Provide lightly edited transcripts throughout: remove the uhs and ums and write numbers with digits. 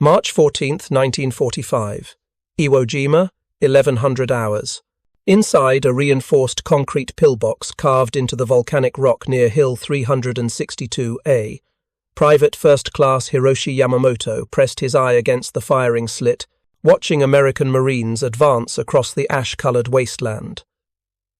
March 14, 1945. Iwo Jima, 1100 hours. Inside a reinforced concrete pillbox carved into the volcanic rock near Hill 362A, Private First Class Hiroshi Yamamoto pressed his eye against the firing slit, watching American Marines advance across the ash-colored wasteland.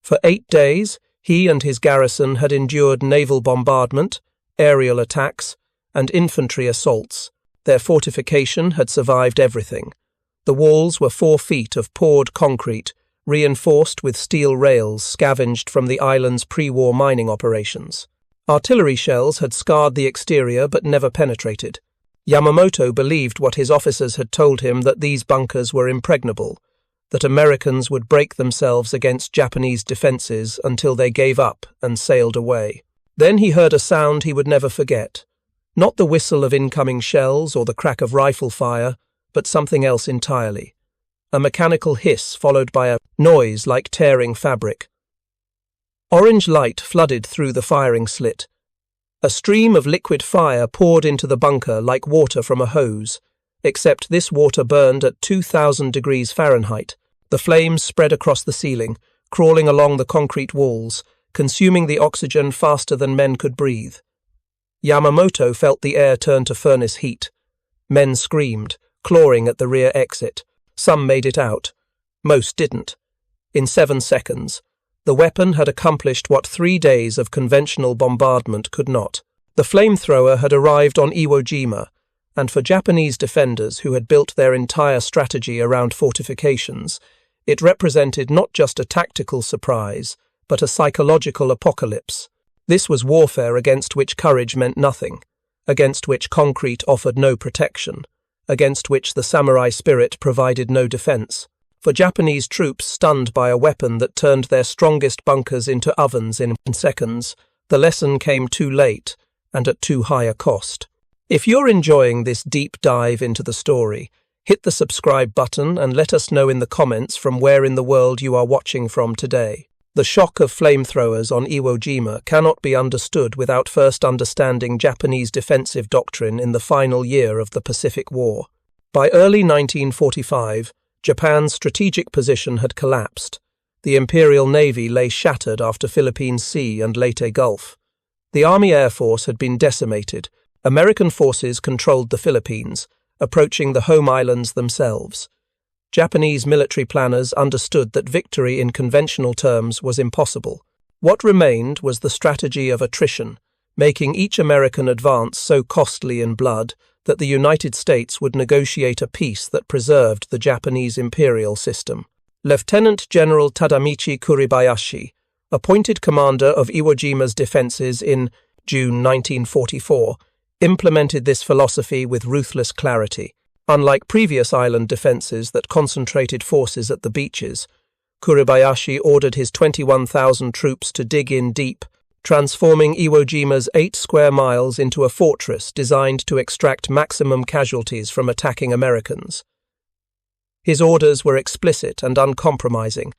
For 8 days, he and his garrison had endured naval bombardment, aerial attacks, and infantry assaults. Their fortification had survived everything. The walls were 4 feet of poured concrete, reinforced with steel rails scavenged from the island's pre-war mining operations. Artillery shells had scarred the exterior but never penetrated. Yamamoto believed what his officers had told him, that these bunkers were impregnable, that Americans would break themselves against Japanese defenses until they gave up and sailed away. Then he heard a sound he would never forget. Not the whistle of incoming shells or the crack of rifle fire, but something else entirely. A mechanical hiss followed by a noise like tearing fabric. Orange light flooded through the firing slit. A stream of liquid fire poured into the bunker like water from a hose, except this water burned at 2000 degrees Fahrenheit. The flames spread across the ceiling, crawling along the concrete walls, consuming the oxygen faster than men could breathe. Yamamoto felt the air turn to furnace heat. Men screamed, clawing at the rear exit. Some made it out. Most didn't. In 7 seconds, the weapon had accomplished what 3 days of conventional bombardment could not. The flamethrower had arrived on Iwo Jima, and for Japanese defenders who had built their entire strategy around fortifications, it represented not just a tactical surprise, but a psychological apocalypse. This was warfare against which courage meant nothing, against which concrete offered no protection, against which the samurai spirit provided no defense. For Japanese troops stunned by a weapon that turned their strongest bunkers into ovens in seconds, the lesson came too late and at too high a cost. If you're enjoying this deep dive into the story, hit the subscribe button and let us know in the comments from where in the world you are watching from today. The shock of flamethrowers on Iwo Jima cannot be understood without first understanding Japanese defensive doctrine in the final year of the Pacific War. By early 1945, Japan's strategic position had collapsed. The Imperial Navy lay shattered after Philippine Sea and Leyte Gulf. The Army Air Force had been decimated. American forces controlled the Philippines, approaching the home islands themselves. Japanese military planners understood that victory in conventional terms was impossible. What remained was the strategy of attrition, making each American advance so costly in blood that the United States would negotiate a peace that preserved the Japanese imperial system. Lieutenant General Tadamichi Kuribayashi, appointed commander of Iwo Jima's defenses in June 1944, implemented this philosophy with ruthless clarity. Unlike previous island defenses that concentrated forces at the beaches, Kuribayashi ordered his 21,000 troops to dig in deep, transforming Iwo Jima's 8 square miles into a fortress designed to extract maximum casualties from attacking Americans. His orders were explicit and uncompromising.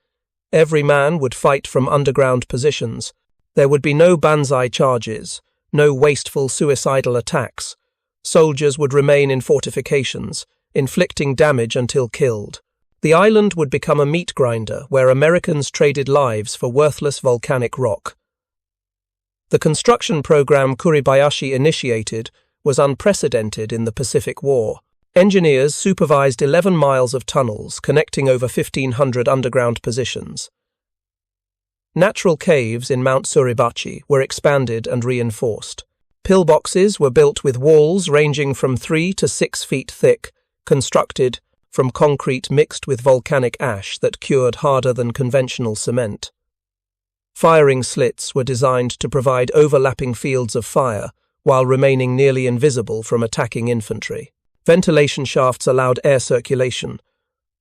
Every man would fight from underground positions. There would be no banzai charges, no wasteful suicidal attacks. Soldiers would remain in fortifications, inflicting damage until killed. The island would become a meat grinder where Americans traded lives for worthless volcanic rock. The construction program Kuribayashi initiated was unprecedented in the Pacific War. Engineers supervised 11 miles of tunnels connecting over 1,500 underground positions. Natural caves in Mount Suribachi were expanded and reinforced. Pillboxes were built with walls ranging from 3 to 6 feet thick, constructed from concrete mixed with volcanic ash that cured harder than conventional cement. Firing slits were designed to provide overlapping fields of fire while remaining nearly invisible from attacking infantry. Ventilation shafts allowed air circulation.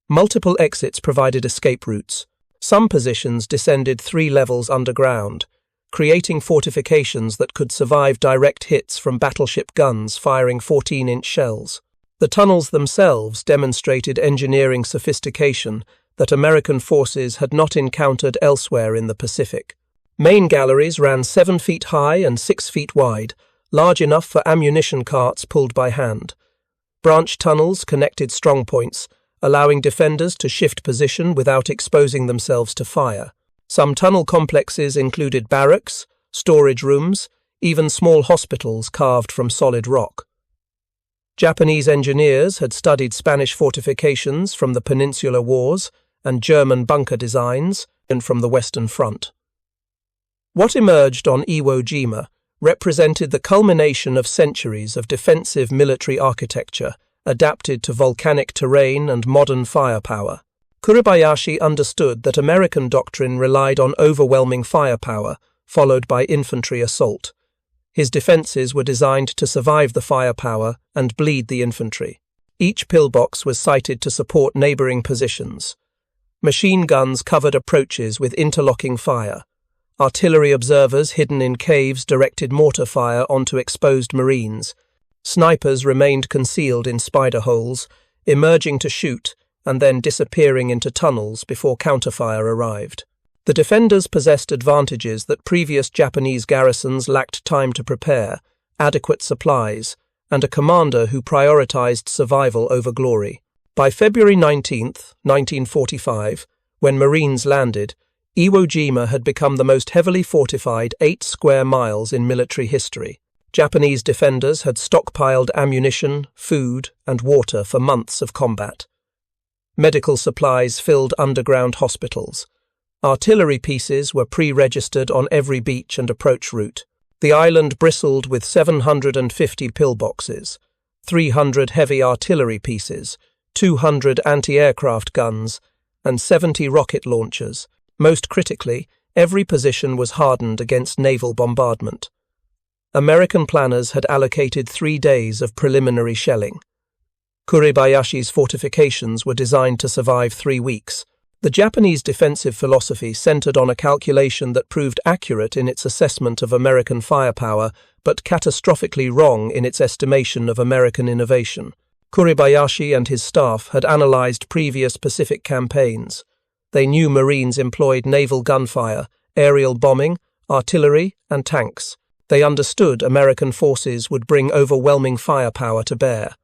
Multiple exits provided escape routes. Some positions descended 3 levels underground, creating fortifications that could survive direct hits from battleship guns firing 14-inch shells. The tunnels themselves demonstrated engineering sophistication that American forces had not encountered elsewhere in the Pacific. Main galleries ran 7 feet high and 6 feet wide, large enough for ammunition carts pulled by hand. Branch tunnels connected strongpoints, allowing defenders to shift position without exposing themselves to fire. Some tunnel complexes included barracks, storage rooms, even small hospitals carved from solid rock. Japanese engineers had studied Spanish fortifications from the Peninsular Wars and German bunker designs and from the Western Front. What emerged on Iwo Jima represented the culmination of centuries of defensive military architecture adapted to volcanic terrain and modern firepower. Kuribayashi understood that American doctrine relied on overwhelming firepower, followed by infantry assault. His defenses were designed to survive the firepower and bleed the infantry. Each pillbox was sited to support neighboring positions. Machine guns covered approaches with interlocking fire. Artillery observers hidden in caves directed mortar fire onto exposed Marines. Snipers remained concealed in spider holes, emerging to shoot and then disappearing into tunnels before counterfire arrived. The defenders possessed advantages that previous Japanese garrisons lacked time to prepare, adequate supplies, and a commander who prioritized survival over glory. By February 19, 1945, when Marines landed, Iwo Jima had become the most heavily fortified 8 square miles in military history. Japanese defenders had stockpiled ammunition, food, and water for months of combat. Medical supplies filled underground hospitals. Artillery pieces were pre-registered on every beach and approach route. The island bristled with 750 pillboxes, 300 heavy artillery pieces, 200 anti-aircraft guns, and 70 rocket launchers. Most critically, every position was hardened against naval bombardment. American planners had allocated 3 days of preliminary shelling. Kuribayashi's fortifications were designed to survive 3 weeks. The Japanese defensive philosophy centered on a calculation that proved accurate in its assessment of American firepower, but catastrophically wrong in its estimation of American innovation. Kuribayashi and his staff had analyzed previous Pacific campaigns. They knew Marines employed naval gunfire, aerial bombing, artillery, and tanks. They understood American forces would bring overwhelming firepower to bear.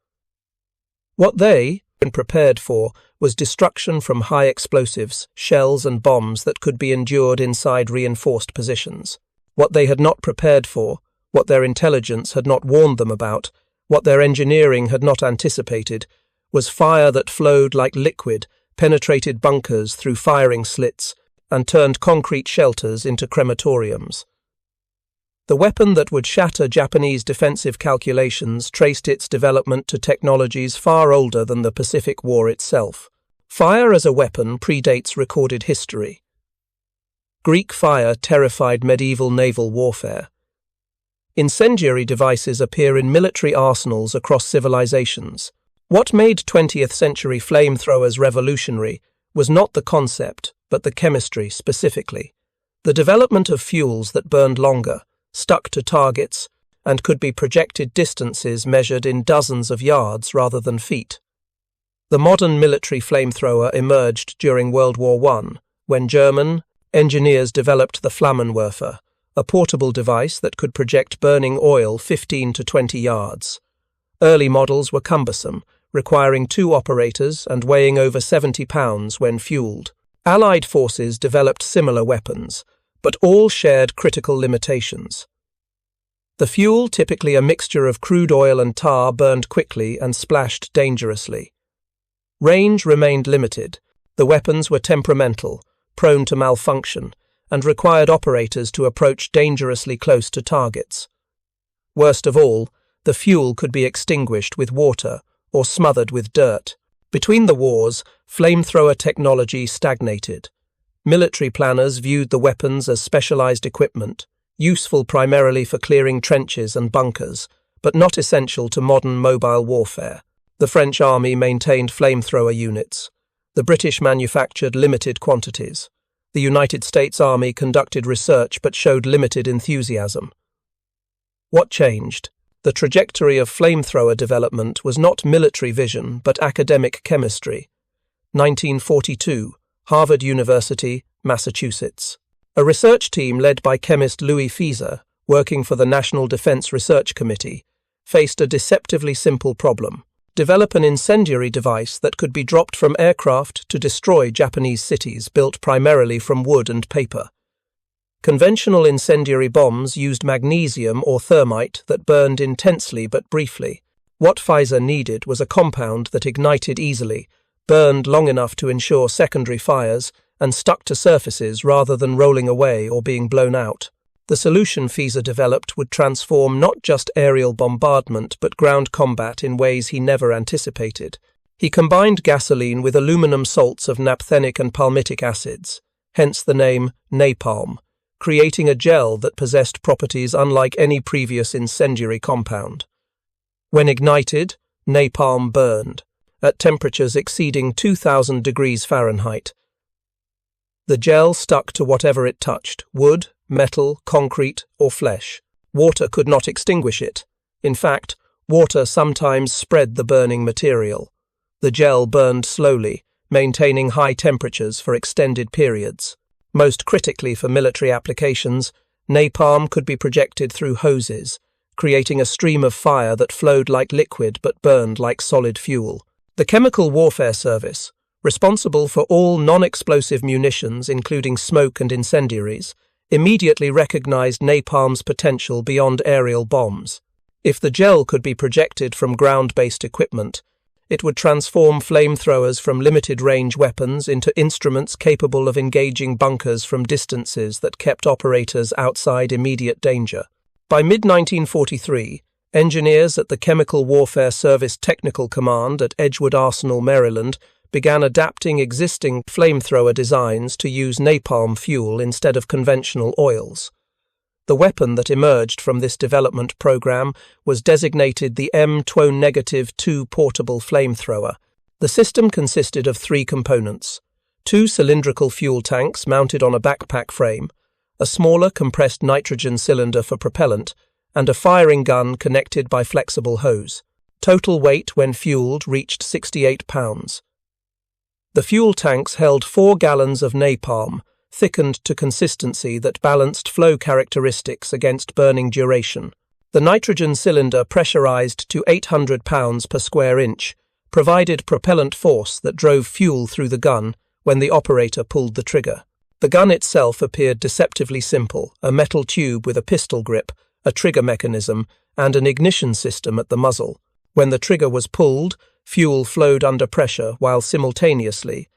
What they had been prepared for was destruction from high explosives, shells and bombs that could be endured inside reinforced positions. What they had not prepared for, what their intelligence had not warned them about, what their engineering had not anticipated, was fire that flowed like liquid, penetrated bunkers through firing slits, and turned concrete shelters into crematoriums. The weapon that would shatter Japanese defensive calculations traced its development to technologies far older than the Pacific War itself. Fire as a weapon predates recorded history. Greek fire terrified medieval naval warfare. Incendiary devices appear in military arsenals across civilizations. What made 20th century flamethrowers revolutionary was not the concept, but the chemistry specifically. The development of fuels that burned longer, stuck to targets, and could be projected distances measured in dozens of yards rather than feet. The modern military flamethrower emerged during World War I, when German engineers developed the Flammenwerfer, a portable device that could project burning oil 15 to 20 yards. Early models were cumbersome, requiring 2 operators and weighing over 70 pounds when fueled. Allied forces developed similar weapons, but all shared critical limitations. The fuel, typically a mixture of crude oil and tar, burned quickly and splashed dangerously. Range remained limited. The weapons were temperamental, prone to malfunction, and required operators to approach dangerously close to targets. Worst of all, the fuel could be extinguished with water or smothered with dirt. Between the wars, flamethrower technology stagnated. Military planners viewed the weapons as specialized equipment, useful primarily for clearing trenches and bunkers, but not essential to modern mobile warfare. The French army maintained flamethrower units. The British manufactured limited quantities. The United States Army conducted research but showed limited enthusiasm. What changed? The trajectory of flamethrower development was not military vision but academic chemistry. 1942, Harvard University, Massachusetts. A research team led by chemist Louis Fieser, working for the National Defense Research Committee, faced a deceptively simple problem. develop an incendiary device that could be dropped from aircraft to destroy Japanese cities built primarily from wood and paper. Conventional incendiary bombs used magnesium or thermite that burned intensely but briefly. What Pfizer needed was a compound that ignited easily, burned long enough to ensure secondary fires, and stuck to surfaces rather than rolling away or being blown out. The solution Pfizer developed would transform not just aerial bombardment but ground combat in ways he never anticipated. He combined gasoline with aluminum salts of naphthenic and palmitic acids, hence the name napalm, creating a gel that possessed properties unlike any previous incendiary compound. When ignited, napalm burned, at temperatures exceeding 2,000 degrees Fahrenheit. The gel stuck to whatever it touched: wood, metal, concrete, or flesh. Water could not extinguish it. In fact, water sometimes spread the burning material. The gel burned slowly, maintaining high temperatures for extended periods. Most critically for military applications, napalm could be projected through hoses, creating a stream of fire that flowed like liquid but burned like solid fuel. The Chemical Warfare Service, responsible for all non-explosive munitions including smoke and incendiaries, immediately recognized napalm's potential beyond aerial bombs. If the gel could be projected from ground-based equipment, it would transform flamethrowers from limited-range weapons into instruments capable of engaging bunkers from distances that kept operators outside immediate danger. By mid-1943, engineers at the Chemical Warfare Service Technical Command at Edgewood Arsenal, Maryland, began adapting existing flamethrower designs to use napalm fuel instead of conventional oils. The weapon that emerged from this development program was designated the M2-2 portable flamethrower. The system consisted of three components: two cylindrical fuel tanks mounted on a backpack frame, a smaller compressed nitrogen cylinder for propellant, and a firing gun connected by flexible hose. Total weight when fueled reached 68 pounds. The fuel tanks held 4 gallons of napalm, thickened to consistency that balanced flow characteristics against burning duration. The nitrogen cylinder, pressurized to 800 pounds per square inch, provided propellant force that drove fuel through the gun when the operator pulled the trigger. The gun itself appeared deceptively simple: a metal tube with a pistol grip, a trigger mechanism, and an ignition system at the muzzle. When the trigger was pulled, fuel flowed under pressure while simultaneously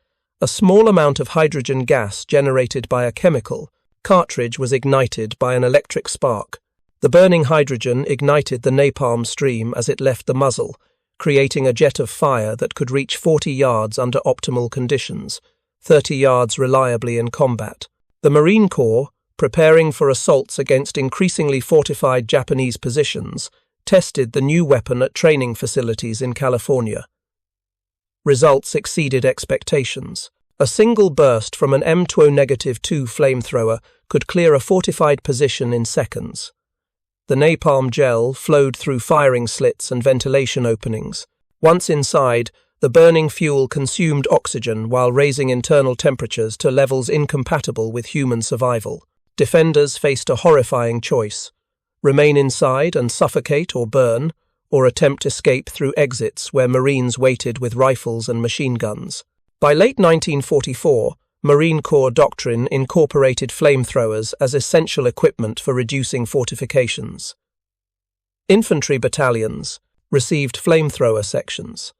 a small amount of hydrogen gas generated by a chemical cartridge was ignited by an electric spark. The burning hydrogen ignited the napalm stream as it left the muzzle, creating a jet of fire that could reach 40 yards under optimal conditions, 30 yards reliably in combat. The Marine Corps, preparing for assaults against increasingly fortified Japanese positions, tested the new weapon at training facilities in California. Results exceeded expectations. A single burst from an M2-2 flamethrower could clear a fortified position in seconds. The napalm gel flowed through firing slits and ventilation openings. Once inside, the burning fuel consumed oxygen while raising internal temperatures to levels incompatible with human survival. Defenders faced a horrifying choice: remain inside and suffocate or burn, or attempt escape through exits where Marines waited with rifles and machine guns. By late 1944, Marine Corps doctrine incorporated flamethrowers as essential equipment for reducing fortifications. Infantry battalions received flamethrower sections.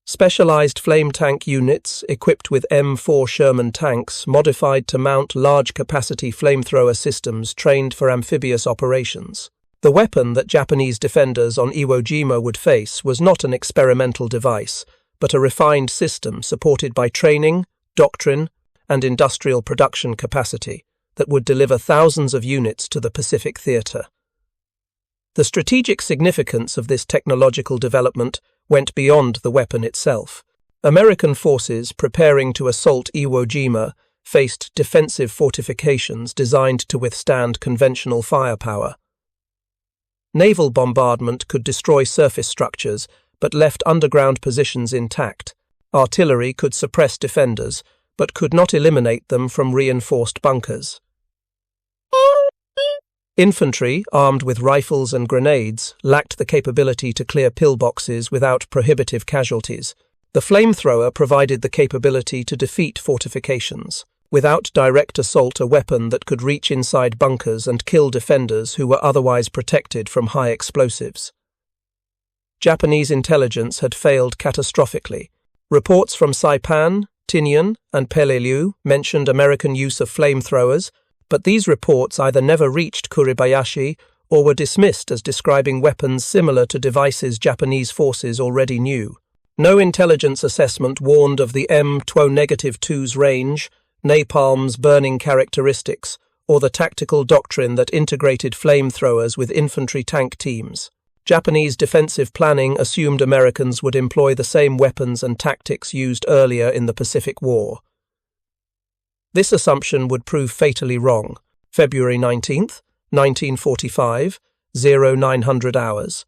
Specialized flame tank units, equipped with M4 Sherman tanks, modified to mount large-capacity flamethrower systems trained for amphibious operations. The weapon that Japanese defenders on Iwo Jima would face was not an experimental device, but a refined system supported by training, doctrine, and industrial production capacity that would deliver thousands of units to the Pacific Theater. The strategic significance of this technological development went beyond the weapon itself. American forces preparing to assault Iwo Jima faced defensive fortifications designed to withstand conventional firepower. Naval bombardment could destroy surface structures but left underground positions intact. Artillery could suppress defenders but could not eliminate them from reinforced bunkers. Infantry, armed with rifles and grenades, lacked the capability to clear pillboxes without prohibitive casualties. The flamethrower provided the capability to defeat fortifications. Without direct assault, a weapon that could reach inside bunkers and kill defenders who were otherwise protected from high explosives. Japanese intelligence had failed catastrophically. Reports from Saipan, Tinian, and Peleliu mentioned American use of flamethrowers, but these reports either never reached Kuribayashi or were dismissed as describing weapons similar to devices Japanese forces already knew. No intelligence assessment warned of the M2-2's range, napalm's burning characteristics, or the tactical doctrine that integrated flamethrowers with infantry tank teams. Japanese defensive planning assumed Americans would employ the same weapons and tactics used earlier in the Pacific War. This assumption would prove fatally wrong. February 19, 1945, 0900 hours.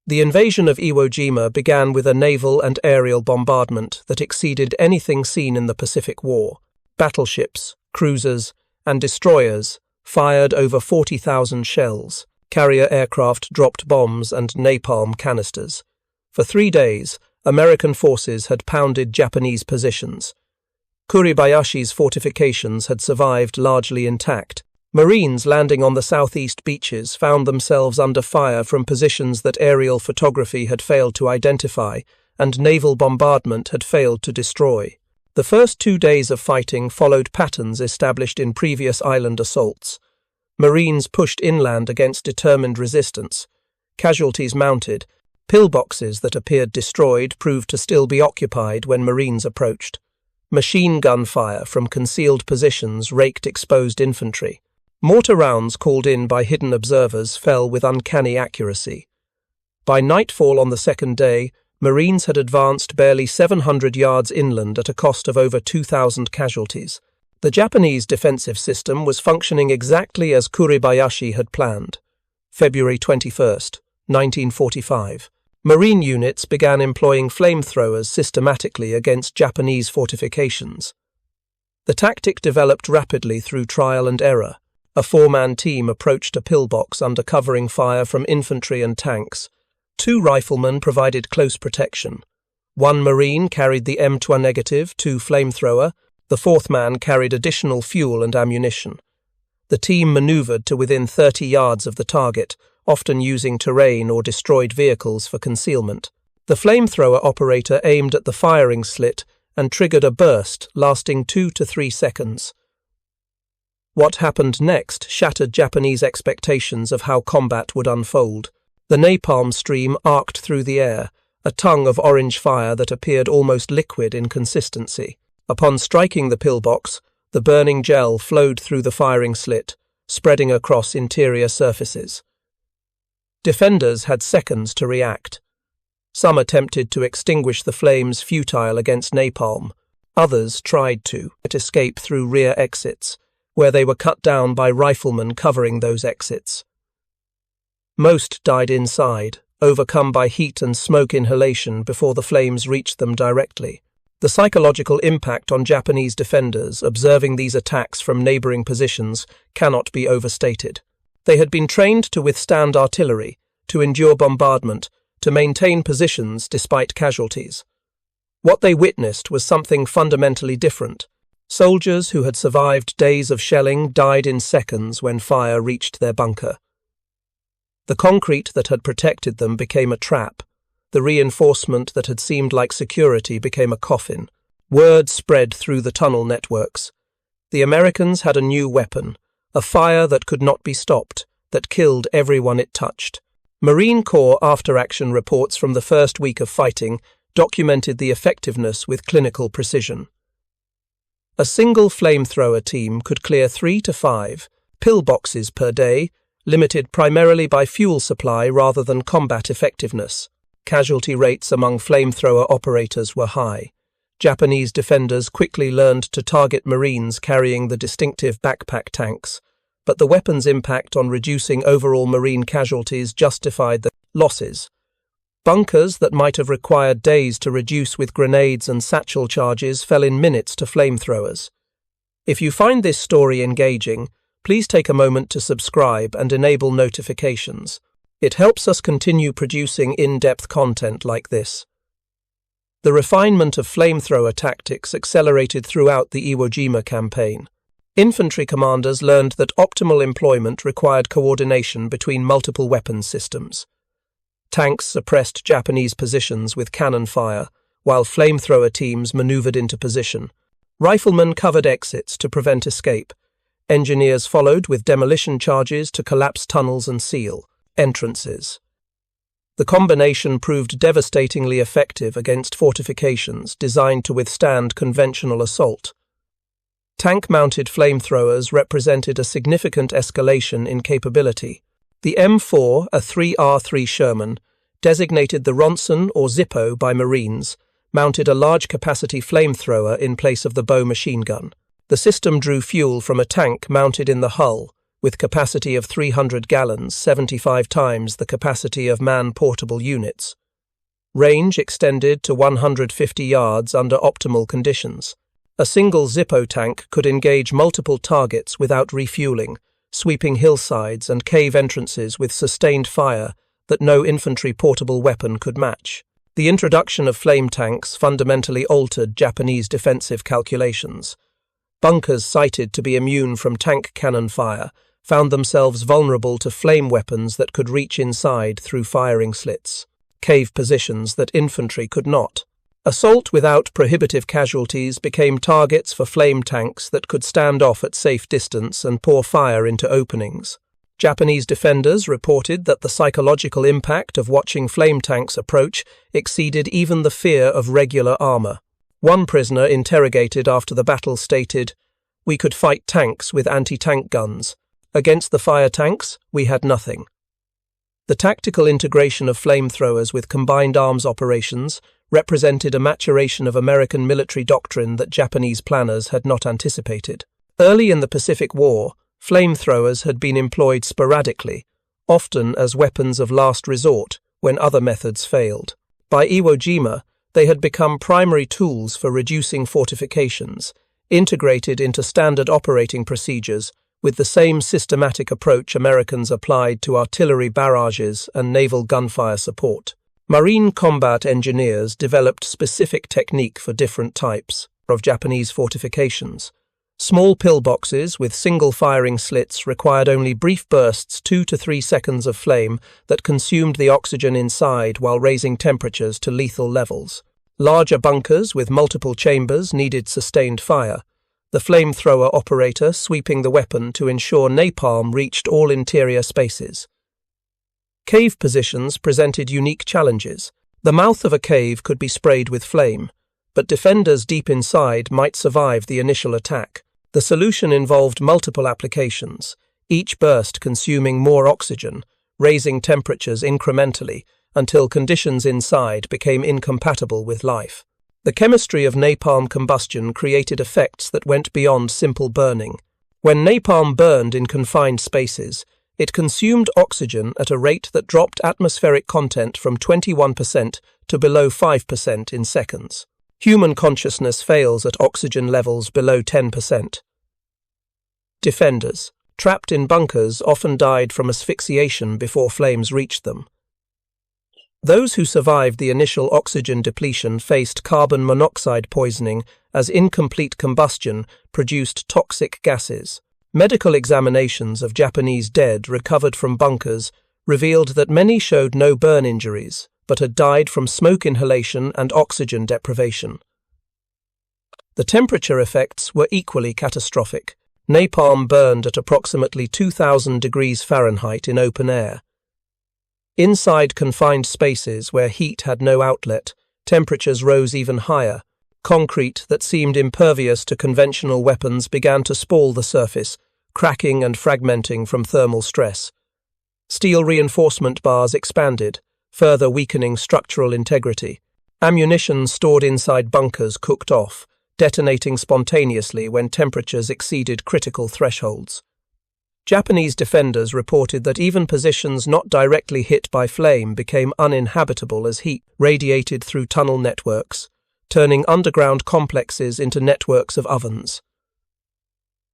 The invasion of Iwo Jima began with a naval and aerial bombardment that exceeded anything seen in the Pacific War. Battleships, cruisers, and destroyers fired over 40,000 shells. Carrier aircraft dropped bombs and napalm canisters. For 3 days, American forces had pounded Japanese positions. Kuribayashi's fortifications had survived largely intact. Marines landing on the southeast beaches found themselves under fire from positions that aerial photography had failed to identify and naval bombardment had failed to destroy. The first 2 days of fighting followed patterns established in previous island assaults. Marines pushed inland against determined resistance. Casualties mounted. Pillboxes that appeared destroyed proved to still be occupied when Marines approached. Machine gun fire from concealed positions raked exposed infantry. Mortar rounds called in by hidden observers fell with uncanny accuracy. By nightfall on the second day, Marines had advanced barely 700 yards inland at a cost of over 2,000 casualties. The Japanese defensive system was functioning exactly as Kuribayashi had planned. February 21, 1945. Marine units began employing flamethrowers systematically against Japanese fortifications. The tactic developed rapidly through trial and error. A 4-man team approached a pillbox under covering fire from infantry and tanks. 2 riflemen provided close protection. 1 Marine carried the M2-2 flamethrower. The 4th man carried additional fuel and ammunition. The team maneuvered to within 30 yards of the target, often using terrain or destroyed vehicles for concealment. The flamethrower operator aimed at the firing slit and triggered a burst lasting 2 to 3 seconds. What happened next shattered Japanese expectations of how combat would unfold. The napalm stream arced through the air, a tongue of orange fire that appeared almost liquid in consistency. Upon striking the pillbox, the burning gel flowed through the firing slit, spreading across interior surfaces. Defenders had seconds to react. Some attempted to extinguish the flames futile against napalm. Others tried to escape through rear exits, where they were cut down by riflemen covering those exits. Most died inside, overcome by heat and smoke inhalation before the flames reached them directly. The psychological impact on Japanese defenders observing these attacks from neighboring positions cannot be overstated. They had been trained to withstand artillery, to endure bombardment, to maintain positions despite casualties. What they witnessed was something fundamentally different. Soldiers who had survived days of shelling died in seconds when fire reached their bunker. The concrete that had protected them became a trap. The reinforcement that had seemed like security became a coffin. Word spread through the tunnel networks. The Americans had a new weapon, a fire that could not be stopped, that killed everyone it touched. Marine Corps after-action reports from the first week of fighting documented the effectiveness with clinical precision. A single flamethrower team could clear 3 to 5 pillboxes per day, limited primarily by fuel supply rather than combat effectiveness. Casualty rates among flamethrower operators were high. Japanese defenders quickly learned to target Marines carrying the distinctive backpack tanks, but the weapon's impact on reducing overall Marine casualties justified the losses. Bunkers that might have required days to reduce with grenades and satchel charges fell in minutes to flamethrowers. If you find this story engaging, Please take a moment to subscribe and enable notifications. It helps us continue producing in-depth content like this. The refinement of flamethrower tactics accelerated throughout the Iwo Jima campaign. Infantry commanders learned that optimal employment required coordination between multiple weapons systems. Tanks suppressed Japanese positions with cannon fire, while flamethrower teams maneuvered into position. Riflemen covered exits to prevent escape. Engineers followed with demolition charges to collapse tunnels and seal entrances. The combination proved devastatingly effective against fortifications designed to withstand conventional assault. Tank-mounted flamethrowers represented a significant escalation in capability. The M4, a 3R3 Sherman, designated the Ronson or Zippo by Marines, mounted a large-capacity flamethrower in place of the bow machine gun. The system drew fuel from a tank mounted in the hull, with capacity of 300 gallons, 75 times the capacity of man-portable units. Range extended to 150 yards under optimal conditions. A single Zippo tank could engage multiple targets without refueling, sweeping hillsides and cave entrances with sustained fire that no infantry portable weapon could match. The introduction of flame tanks fundamentally altered Japanese defensive calculations. Bunkers cited to be immune from tank cannon fire found themselves vulnerable to flame weapons that could reach inside through firing slits, cave positions that infantry could not. Assault without prohibitive casualties became targets for flame tanks that could stand off at safe distance and pour fire into openings. Japanese defenders reported that the psychological impact of watching flame tanks approach exceeded even the fear of regular armor. One prisoner interrogated after the battle stated, "We could fight tanks with anti-tank guns. Against the fire tanks, we had nothing." The tactical integration of flamethrowers with combined arms operations represented a maturation of American military doctrine that Japanese planners had not anticipated. Early in the Pacific War, flamethrowers had been employed sporadically, often as weapons of last resort when other methods failed. By Iwo Jima, they had become primary tools for reducing fortifications, integrated into standard operating procedures with the same systematic approach Americans applied to artillery barrages and naval gunfire support. Marine combat engineers developed specific technique for different types of Japanese fortifications. Small pillboxes with single firing slits required only brief bursts, 2 to 3 seconds of flame that consumed the oxygen inside while raising temperatures to lethal levels. Larger bunkers with multiple chambers needed sustained fire, the flamethrower operator sweeping the weapon to ensure napalm reached all interior spaces. Cave positions presented unique challenges. The mouth of a cave could be sprayed with flame, but defenders deep inside might survive the initial attack. The solution involved multiple applications, each burst consuming more oxygen, raising temperatures incrementally until conditions inside became incompatible with life. The chemistry of napalm combustion created effects that went beyond simple burning. When napalm burned in confined spaces, it consumed oxygen at a rate that dropped atmospheric content from 21% to below 5% in seconds. Human consciousness fails at oxygen levels below 10%. Defenders, trapped in bunkers, often died from asphyxiation before flames reached them. Those who survived the initial oxygen depletion faced carbon monoxide poisoning as incomplete combustion produced toxic gases. Medical examinations of Japanese dead recovered from bunkers revealed that many showed no burn injuries, but had died from smoke inhalation and oxygen deprivation. The temperature effects were equally catastrophic. Napalm burned at approximately 2,000 degrees Fahrenheit in open air. Inside confined spaces where heat had no outlet, temperatures rose even higher. Concrete that seemed impervious to conventional weapons began to spall the surface, cracking and fragmenting from thermal stress. Steel reinforcement bars expanded, further weakening structural integrity. Ammunition stored inside bunkers cooked off, detonating spontaneously when temperatures exceeded critical thresholds. Japanese defenders reported that even positions not directly hit by flame became uninhabitable as heat radiated through tunnel networks, turning underground complexes into networks of ovens.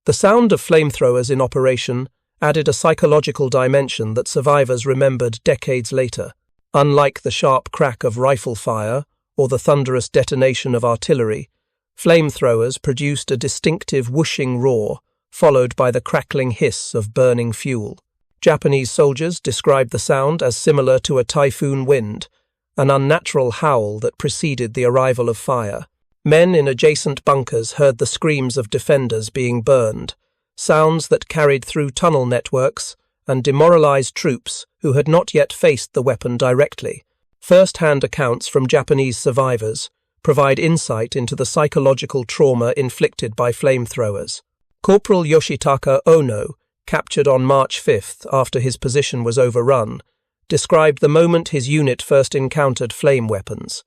The sound of flamethrowers in operation added a psychological dimension that survivors remembered decades later. Unlike the sharp crack of rifle fire or the thunderous detonation of artillery, flamethrowers produced a distinctive whooshing roar, followed by the crackling hiss of burning fuel. Japanese soldiers described the sound as similar to a typhoon wind, an unnatural howl that preceded the arrival of fire. Men in adjacent bunkers heard the screams of defenders being burned, sounds that carried through tunnel networks and demoralized troops who had not yet faced the weapon directly. First-hand accounts from Japanese survivors provide insight into the psychological trauma inflicted by flamethrowers. Corporal Yoshitaka Ono, captured on March 5th after his position was overrun, described the moment his unit first encountered flame weapons.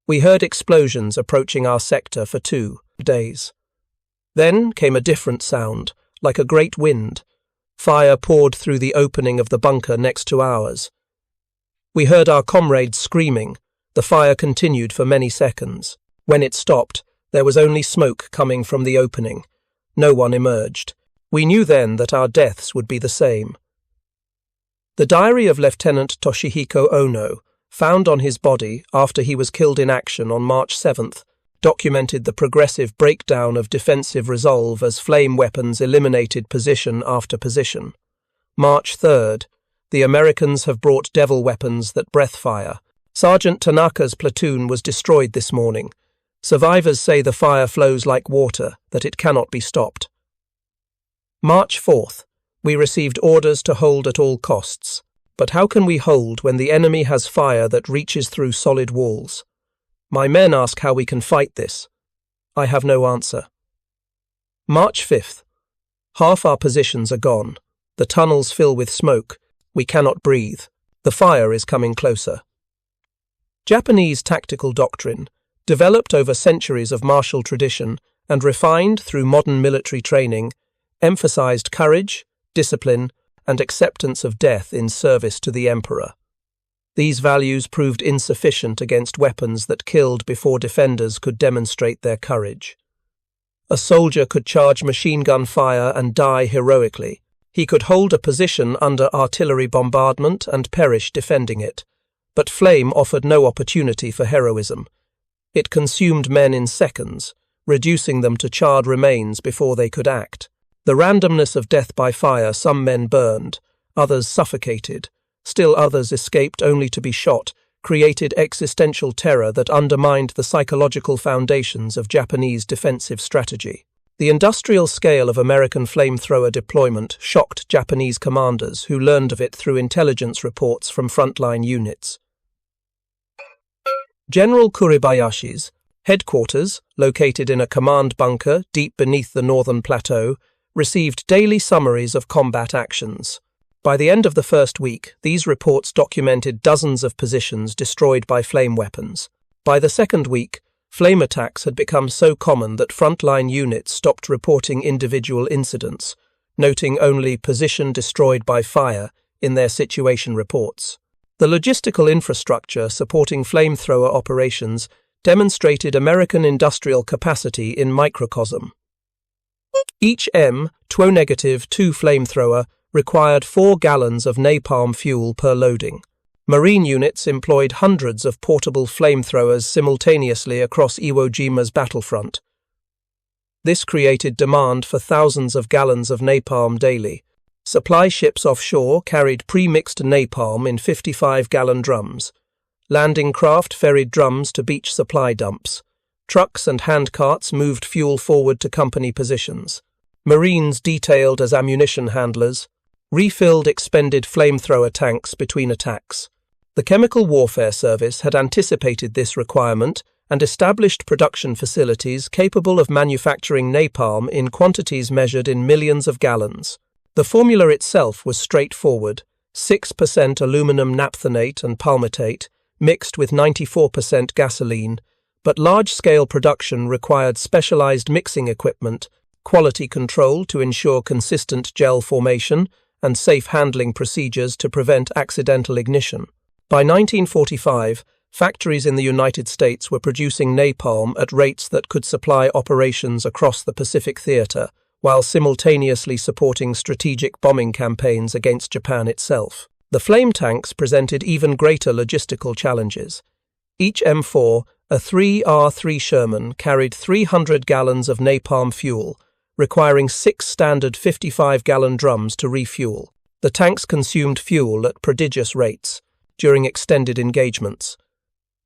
"We heard explosions approaching our sector for 2 days. Then came a different sound, like a great wind. Fire poured through the opening of the bunker next to ours. We heard our comrades screaming. The fire continued for many seconds. When it stopped, there was only smoke coming from the opening. No one emerged. We knew then that our deaths would be the same." The diary of Lieutenant Toshihiko Ono, found on his body after he was killed in action on March 7th, documented the progressive breakdown of defensive resolve as flame weapons eliminated position after position. March 3rd, the Americans have brought devil weapons that breath fire. Sergeant Tanaka's platoon was destroyed this morning. Survivors say the fire flows like water, that it cannot be stopped. March 4th, we received orders to hold at all costs. But how can we hold when the enemy has fire that reaches through solid walls? My men ask how we can fight this. I have no answer. March 5th. Half our positions are gone. The tunnels fill with smoke. We cannot breathe. The fire is coming closer. Japanese tactical doctrine, developed over centuries of martial tradition and refined through modern military training, emphasized courage, discipline, and acceptance of death in service to the emperor. These values proved insufficient against weapons that killed before defenders could demonstrate their courage. A soldier could charge machine gun fire and die heroically. He could hold a position under artillery bombardment and perish defending it. But flame offered no opportunity for heroism. It consumed men in seconds, reducing them to charred remains before they could act. The randomness of death by fire, some men burned, others suffocated, still others escaped only to be shot, created existential terror that undermined the psychological foundations of Japanese defensive strategy. The industrial scale of American flamethrower deployment shocked Japanese commanders who learned of it through intelligence reports from frontline units. General Kuribayashi's headquarters, located in a command bunker deep beneath the northern plateau, received daily summaries of combat actions. By the end of the first week, these reports documented dozens of positions destroyed by flame weapons. By the second week, flame attacks had become so common that frontline units stopped reporting individual incidents, noting only position destroyed by fire in their situation reports. The logistical infrastructure supporting flamethrower operations demonstrated American industrial capacity in microcosm. Each M2-2 flamethrower required 4 gallons of napalm fuel per loading. Marine units employed hundreds of portable flamethrowers simultaneously across Iwo Jima's battlefront. This created demand for thousands of gallons of napalm daily. Supply ships offshore carried pre-mixed napalm in 55-gallon drums. Landing craft ferried drums to beach supply dumps. Trucks and handcarts moved fuel forward to company positions. Marines detailed as ammunition handlers refilled expended flamethrower tanks between attacks. The Chemical Warfare Service had anticipated this requirement and established production facilities capable of manufacturing napalm in quantities measured in millions of gallons. The formula itself was straightforward: 6% aluminum naphthenate and palmitate, mixed with 94% gasoline, but large-scale production required specialized mixing equipment, quality control to ensure consistent gel formation, and safe handling procedures to prevent accidental ignition. By 1945, factories in the United States were producing napalm at rates that could supply operations across the Pacific Theater, while simultaneously supporting strategic bombing campaigns against Japan itself. The flame tanks presented even greater logistical challenges. Each M4, a 3R3 Sherman, carried 300 gallons of napalm fuel, requiring 6 standard 55-gallon drums to refuel. The tanks consumed fuel at prodigious rates during extended engagements.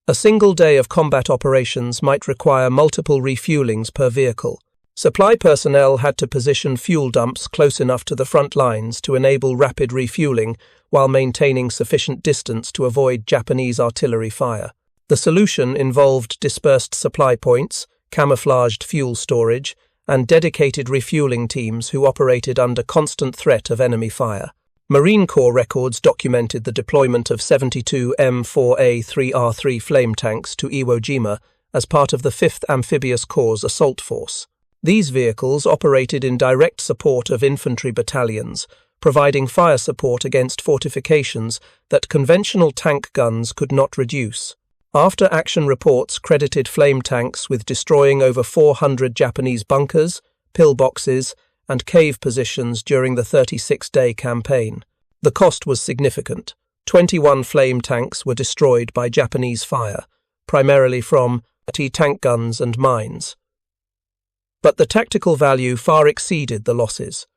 A single day of combat operations might require multiple refuelings per vehicle. Supply personnel had to position fuel dumps close enough to the front lines to enable rapid refueling while maintaining sufficient distance to avoid Japanese artillery fire. The solution involved dispersed supply points, camouflaged fuel storage, and dedicated refueling teams who operated under constant threat of enemy fire. Marine Corps records documented the deployment of 72 M4A3R3 flame tanks to Iwo Jima as part of the 5th Amphibious Corps Assault Force. These vehicles operated in direct support of infantry battalions, providing fire support against fortifications that conventional tank guns could not reduce. After-action reports credited flame tanks with destroying over 400 Japanese bunkers, pillboxes, and cave positions during the 36-day campaign. The cost was significant. 21 flame tanks were destroyed by Japanese fire, primarily from anti-tank guns and mines. But the tactical value far exceeded the losses.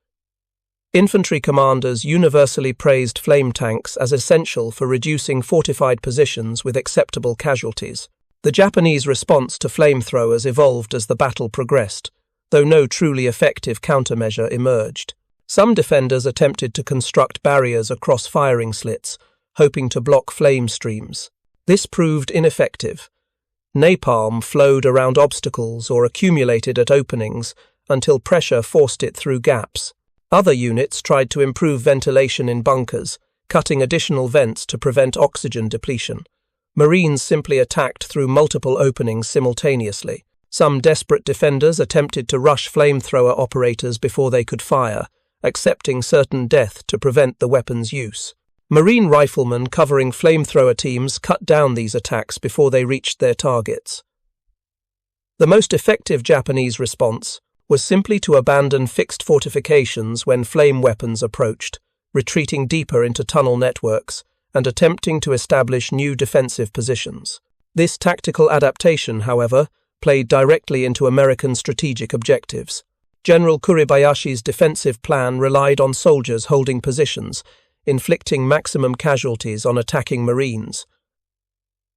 Infantry commanders universally praised flame tanks as essential for reducing fortified positions with acceptable casualties. The Japanese response to flamethrowers evolved as the battle progressed, though no truly effective countermeasure emerged. Some defenders attempted to construct barriers across firing slits, hoping to block flame streams. This proved ineffective. Napalm flowed around obstacles or accumulated at openings until pressure forced it through gaps. Other units tried to improve ventilation in bunkers, cutting additional vents to prevent oxygen depletion. Marines simply attacked through multiple openings simultaneously. Some desperate defenders attempted to rush flamethrower operators before they could fire, accepting certain death to prevent the weapon's use. Marine riflemen covering flamethrower teams cut down these attacks before they reached their targets. The most effective Japanese response was simply to abandon fixed fortifications when flame weapons approached, retreating deeper into tunnel networks and attempting to establish new defensive positions. This tactical adaptation, however, played directly into American strategic objectives. General Kuribayashi's defensive plan relied on soldiers holding positions, inflicting maximum casualties on attacking Marines.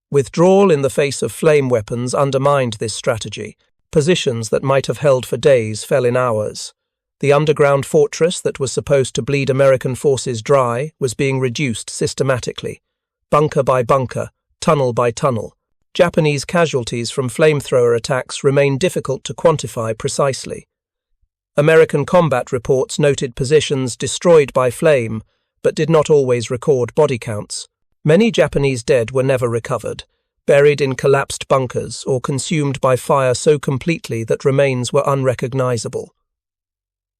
Withdrawal in the face of flame weapons undermined this strategy. Positions that might have held for days fell in hours. The underground fortress that was supposed to bleed American forces dry was being reduced systematically, bunker by bunker, tunnel by tunnel. Japanese casualties from flamethrower attacks remain difficult to quantify precisely. American combat reports noted positions destroyed by flame, but did not always record body counts. Many Japanese dead were never recovered, buried in collapsed bunkers or consumed by fire so completely that remains were unrecognizable.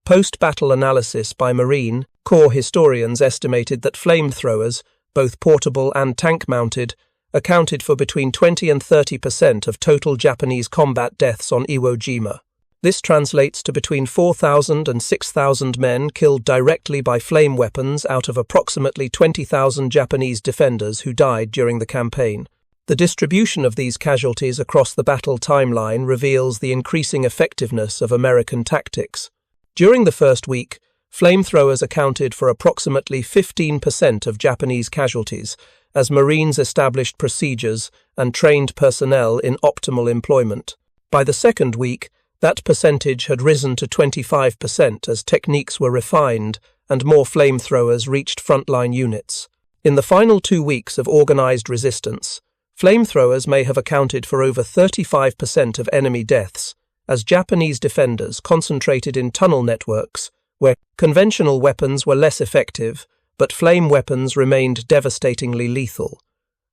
Post-battle analysis by Marine Corps historians estimated that flamethrowers, both portable and tank-mounted, accounted for between 20 and 30% of total Japanese combat deaths on Iwo Jima. This translates to between 4,000 and 6,000 men killed directly by flame weapons out of approximately 20,000 Japanese defenders who died during the campaign. The distribution of these casualties across the battle timeline reveals the increasing effectiveness of American tactics. During the first week, flamethrowers accounted for approximately 15% of Japanese casualties, as Marines established procedures and trained personnel in optimal employment. By the second week, that percentage had risen to 25% as techniques were refined and more flamethrowers reached frontline units. In the final 2 weeks of organized resistance, flamethrowers may have accounted for over 35% of enemy deaths, as Japanese defenders concentrated in tunnel networks where conventional weapons were less effective, but flame weapons remained devastatingly lethal.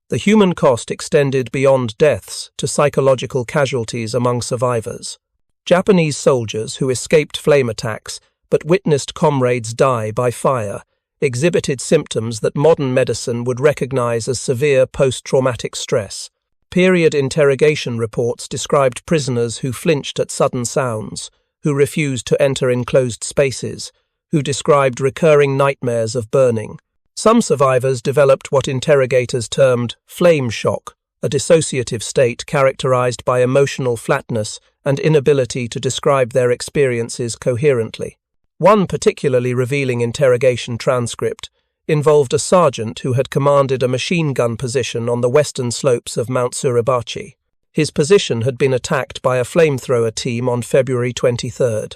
The human cost extended beyond deaths to psychological casualties among survivors. Japanese soldiers who escaped flame attacks but witnessed comrades die by fire exhibited symptoms that modern medicine would recognize as severe post-traumatic stress. Period interrogation reports described prisoners who flinched at sudden sounds, who refused to enter enclosed spaces, who described recurring nightmares of burning. Some survivors developed what interrogators termed flame shock, a dissociative state characterized by emotional flatness and inability to describe their experiences coherently. One particularly revealing interrogation transcript involved a sergeant who had commanded a machine gun position on the western slopes of Mount Suribachi. His position had been attacked by a flamethrower team on February 23rd.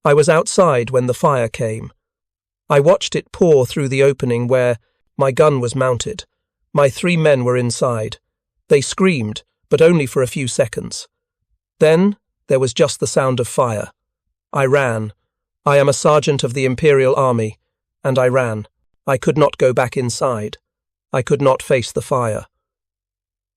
I was outside when the fire came. I watched it pour through the opening where my gun was mounted. My 3 men were inside. They screamed, but only for a few seconds. Then there was just the sound of fire. I ran. I am a sergeant of the Imperial Army, and I ran. I could not go back inside. I could not face the fire.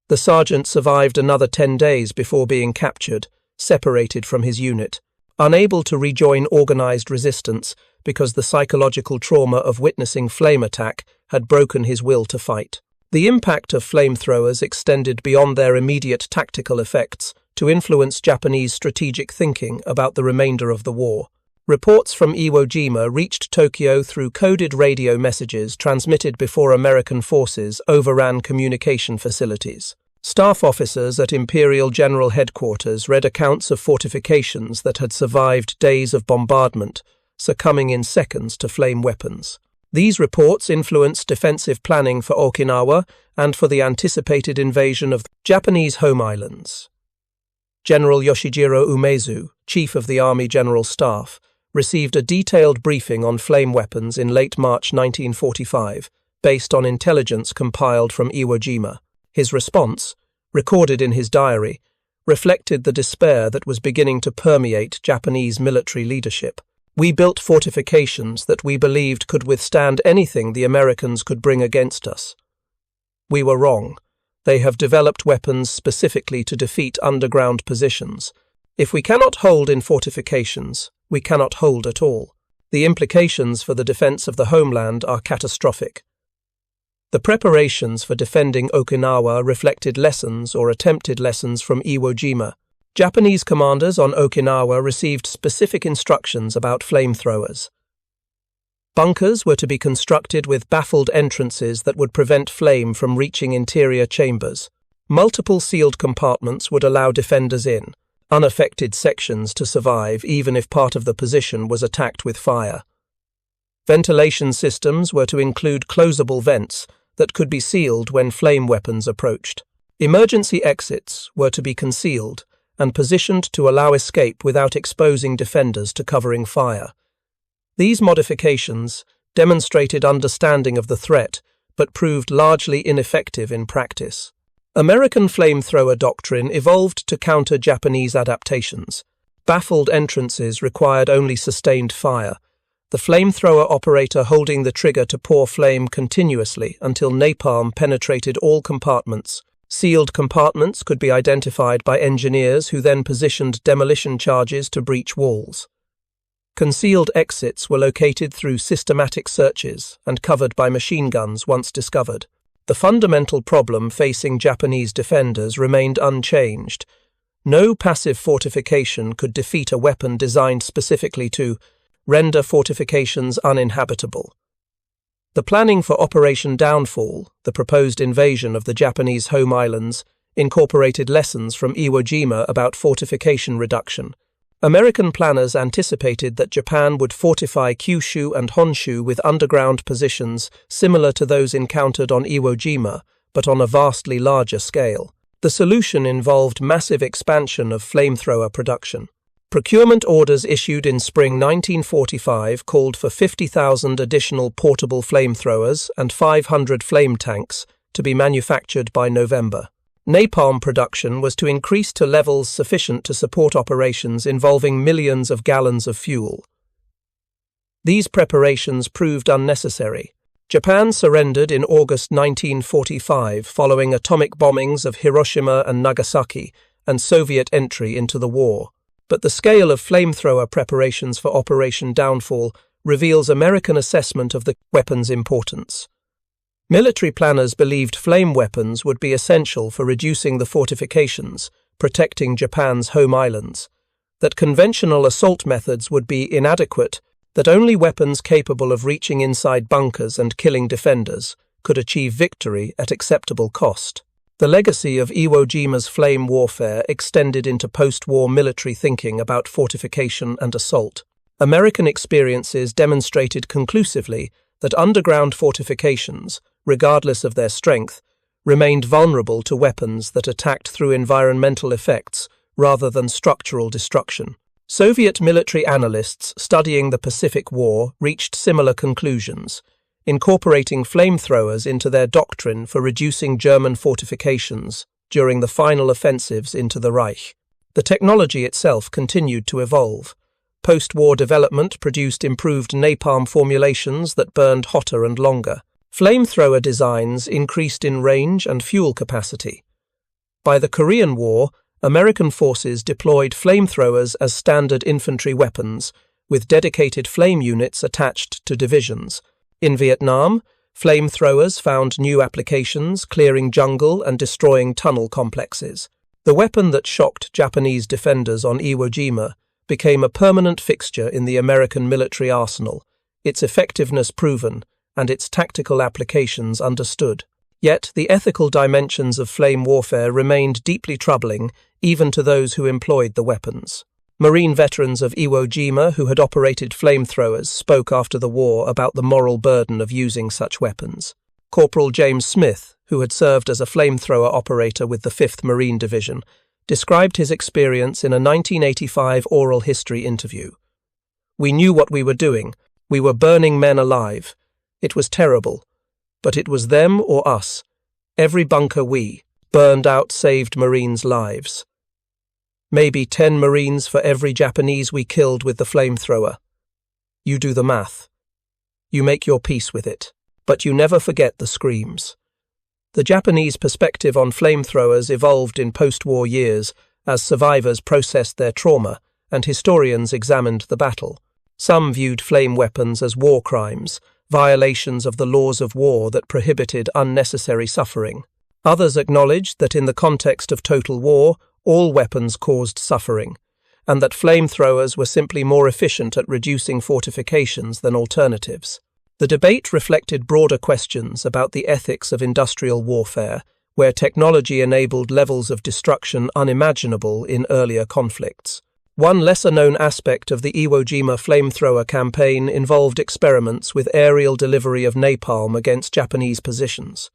The sergeant survived another 10 days before being captured, separated from his unit, unable to rejoin organized resistance because the psychological trauma of witnessing flame attack had broken his will to fight. The impact of flamethrowers extended beyond their immediate tactical effects to influence Japanese strategic thinking about the remainder of the war. Reports from Iwo Jima reached Tokyo through coded radio messages transmitted before American forces overran communication facilities. Staff officers at Imperial General Headquarters read accounts of fortifications that had survived days of bombardment, succumbing in seconds to flame weapons. These reports influenced defensive planning for Okinawa and for the anticipated invasion of the Japanese home islands. General Yoshijiro Umezu, chief of the Army General Staff, received a detailed briefing on flame weapons in late March 1945, based on intelligence compiled from Iwo Jima. His response, recorded in his diary, reflected the despair that was beginning to permeate Japanese military leadership. We built fortifications that we believed could withstand anything the Americans could bring against us. We were wrong. They have developed weapons specifically to defeat underground positions. If we cannot hold in fortifications, we cannot hold at all. The implications for the defense of the homeland are catastrophic. The preparations for defending Okinawa reflected lessons or attempted lessons from Iwo Jima. Japanese commanders on Okinawa received specific instructions about flamethrowers. Bunkers were to be constructed with baffled entrances that would prevent flame from reaching interior chambers. Multiple sealed compartments would allow defenders in, unaffected sections to survive even if part of the position was attacked with fire. Ventilation systems were to include closable vents that could be sealed when flame weapons approached. Emergency exits were to be concealed and positioned to allow escape without exposing defenders to covering fire. These modifications demonstrated understanding of the threat, but proved largely ineffective in practice. American flamethrower doctrine evolved to counter Japanese adaptations. Baffled entrances required only sustained fire, the flamethrower operator holding the trigger to pour flame continuously until napalm penetrated all compartments. Sealed compartments could be identified by engineers who then positioned demolition charges to breach walls. Concealed exits were located through systematic searches and covered by machine guns once discovered. The fundamental problem facing Japanese defenders remained unchanged. No passive fortification could defeat a weapon designed specifically to render fortifications uninhabitable. The planning for Operation Downfall, the proposed invasion of the Japanese home islands, incorporated lessons from Iwo Jima about fortification reduction. American planners anticipated that Japan would fortify Kyushu and Honshu with underground positions similar to those encountered on Iwo Jima, but on a vastly larger scale. The solution involved massive expansion of flamethrower production. Procurement orders issued in spring 1945 called for 50,000 additional portable flamethrowers and 500 flame tanks to be manufactured by November. Napalm production was to increase to levels sufficient to support operations involving millions of gallons of fuel. These preparations proved unnecessary. Japan surrendered in August 1945 following atomic bombings of Hiroshima and Nagasaki and Soviet entry into the war. But the scale of flamethrower preparations for Operation Downfall reveals American assessment of the weapon's importance. Military planners believed flame weapons would be essential for reducing the fortifications, protecting Japan's home islands. that conventional assault methods would be inadequate, that only weapons capable of reaching inside bunkers and killing defenders could achieve victory at acceptable cost. The legacy of Iwo Jima's flame warfare extended into post-war military thinking about fortification and assault. American experiences demonstrated conclusively that underground fortifications, regardless of their strength, remained vulnerable to weapons that attacked through environmental effects rather than structural destruction. Soviet military analysts studying the Pacific War reached similar conclusions, incorporating flamethrowers into their doctrine for reducing German fortifications during the final offensives into the Reich. The technology itself continued to evolve. Post-war development produced improved napalm formulations that burned hotter and longer. Flamethrower designs increased in range and fuel capacity. By the Korean War, American forces deployed flamethrowers as standard infantry weapons, with dedicated flame units attached to divisions. In Vietnam, flamethrowers found new applications, clearing jungle and destroying tunnel complexes. The weapon that shocked Japanese defenders on Iwo Jima became a permanent fixture in the American military arsenal, its effectiveness proven and its tactical applications understood. Yet the ethical dimensions of flame warfare remained deeply troubling even to those who employed the weapons. Marine veterans of Iwo Jima who had operated flamethrowers spoke after the war about the moral burden of using such weapons. Corporal James Smith, who had served as a flamethrower operator with the 5th Marine Division, described his experience in a 1985 oral history interview. "We knew what we were doing. We were burning men alive. It was terrible. But it was them or us. Every bunker we burned out saved Marines' lives. Maybe 10 Marines for every Japanese we killed with the flamethrower. You do the math. You make your peace with it. But you never forget the screams." The Japanese perspective on flamethrowers evolved in post-war years as survivors processed their trauma and historians examined the battle. Some viewed flame weapons as war crimes, violations of the laws of war that prohibited unnecessary suffering. Others acknowledged that in the context of total war, all weapons caused suffering, and that flamethrowers were simply more efficient at reducing fortifications than alternatives. The debate reflected broader questions about the ethics of industrial warfare, where technology enabled levels of destruction unimaginable in earlier conflicts. One lesser-known aspect of the Iwo Jima flamethrower campaign involved experiments with aerial delivery of napalm against Japanese positions.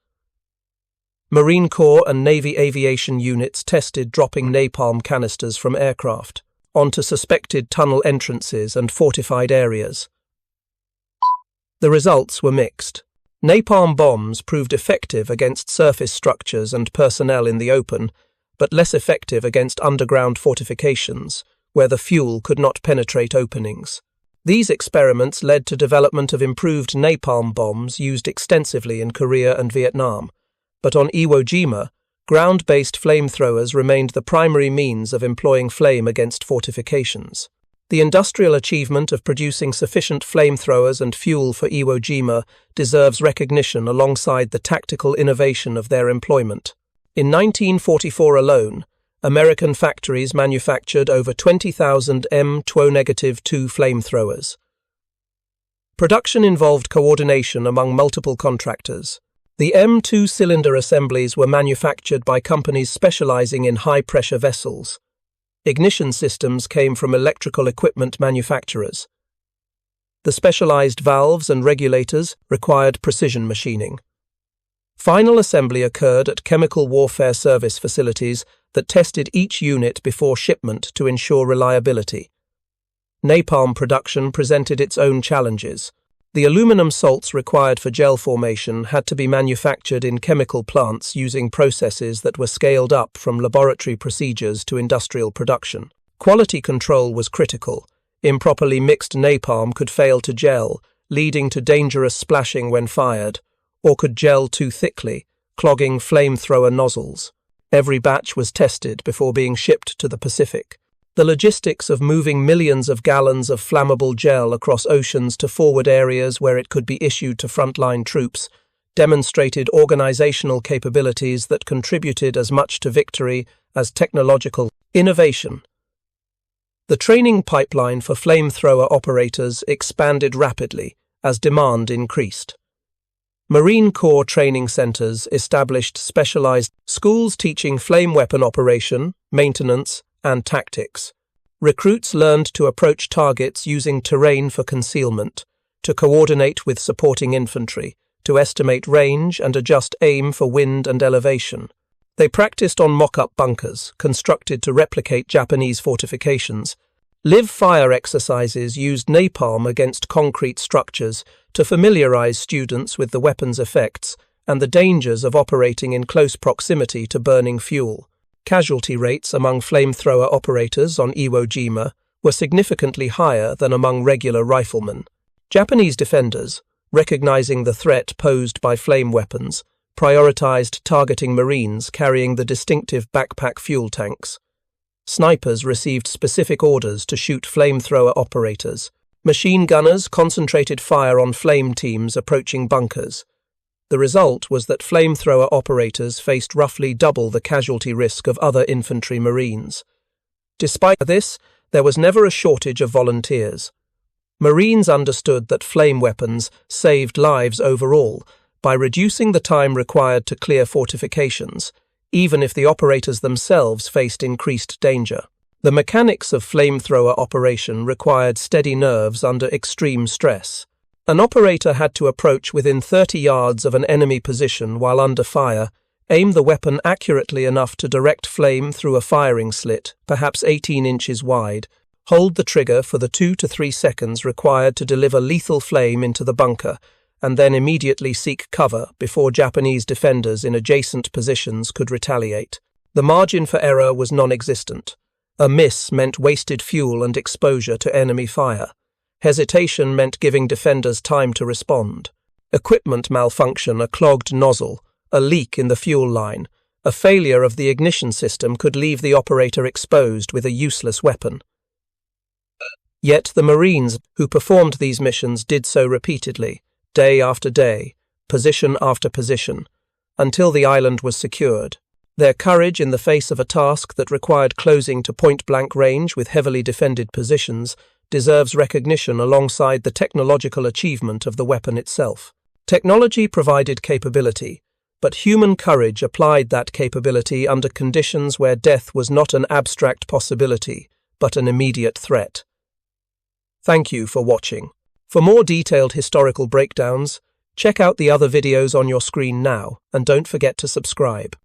Marine Corps and Navy aviation units tested dropping napalm canisters from aircraft onto suspected tunnel entrances and fortified areas. The results were mixed. Napalm bombs proved effective against surface structures and personnel in the open, but less effective against underground fortifications, where the fuel could not penetrate openings. These experiments led to development of improved napalm bombs used extensively in Korea and Vietnam, but on Iwo Jima, ground-based flamethrowers remained the primary means of employing flame against fortifications. The industrial achievement of producing sufficient flamethrowers and fuel for Iwo Jima deserves recognition alongside the tactical innovation of their employment. In 1944 alone, American factories manufactured over 20,000 M2-2 flamethrowers. Production involved coordination among multiple contractors. The M2 cylinder assemblies were manufactured by companies specializing in high-pressure vessels. Ignition systems came from electrical equipment manufacturers. The specialized valves and regulators required precision machining. Final assembly occurred at chemical warfare service facilities that tested each unit before shipment to ensure reliability. Napalm production presented its own challenges. The aluminum salts required for gel formation had to be manufactured in chemical plants using processes that were scaled up from laboratory procedures to industrial production. Quality control was critical. Improperly mixed napalm could fail to gel, leading to dangerous splashing when fired, or could gel too thickly, clogging flamethrower nozzles. Every batch was tested before being shipped to the Pacific. The logistics of moving millions of gallons of flammable gel across oceans to forward areas where it could be issued to frontline troops demonstrated organizational capabilities that contributed as much to victory as technological innovation. The training pipeline for flamethrower operators expanded rapidly as demand increased. Marine Corps training centers established specialized schools teaching flame weapon operation, maintenance, and tactics. Recruits learned to approach targets using terrain for concealment, to coordinate with supporting infantry, to estimate range and adjust aim for wind and elevation. They practiced on mock-up bunkers, constructed to replicate Japanese fortifications. Live-fire exercises used napalm against concrete structures to familiarize students with the weapon's effects and the dangers of operating in close proximity to burning fuel. Casualty rates among flamethrower operators on Iwo Jima were significantly higher than among regular riflemen. Japanese defenders, recognizing the threat posed by flame weapons, prioritized targeting Marines carrying the distinctive backpack fuel tanks. Snipers received specific orders to shoot flamethrower operators. Machine gunners concentrated fire on flame teams approaching bunkers. The result was that flamethrower operators faced roughly double the casualty risk of other infantry Marines. Despite this, there was never a shortage of volunteers. Marines understood that flame weapons saved lives overall by reducing the time required to clear fortifications, even if the operators themselves faced increased danger. The mechanics of flamethrower operation required steady nerves under extreme stress. An operator had to approach within 30 yards of an enemy position while under fire, aim the weapon accurately enough to direct flame through a firing slit, perhaps 18 inches wide, hold the trigger for the 2 to 3 seconds required to deliver lethal flame into the bunker, and then immediately seek cover before Japanese defenders in adjacent positions could retaliate. The margin for error was non-existent. A miss meant wasted fuel and exposure to enemy fire. Hesitation meant giving defenders time to respond. Equipment malfunction, a clogged nozzle, a leak in the fuel line, a failure of the ignition system could leave the operator exposed with a useless weapon. Yet the Marines who performed these missions did so repeatedly, day after day, position after position, until the island was secured. Their courage in the face of a task that required closing to point-blank range with heavily defended positions deserves recognition alongside the technological achievement of the weapon itself. Technology provided capability, but human courage applied that capability under conditions where death was not an abstract possibility, but an immediate threat. Thank you for watching. For more detailed historical breakdowns, check out the other videos on your screen now, and don't forget to subscribe.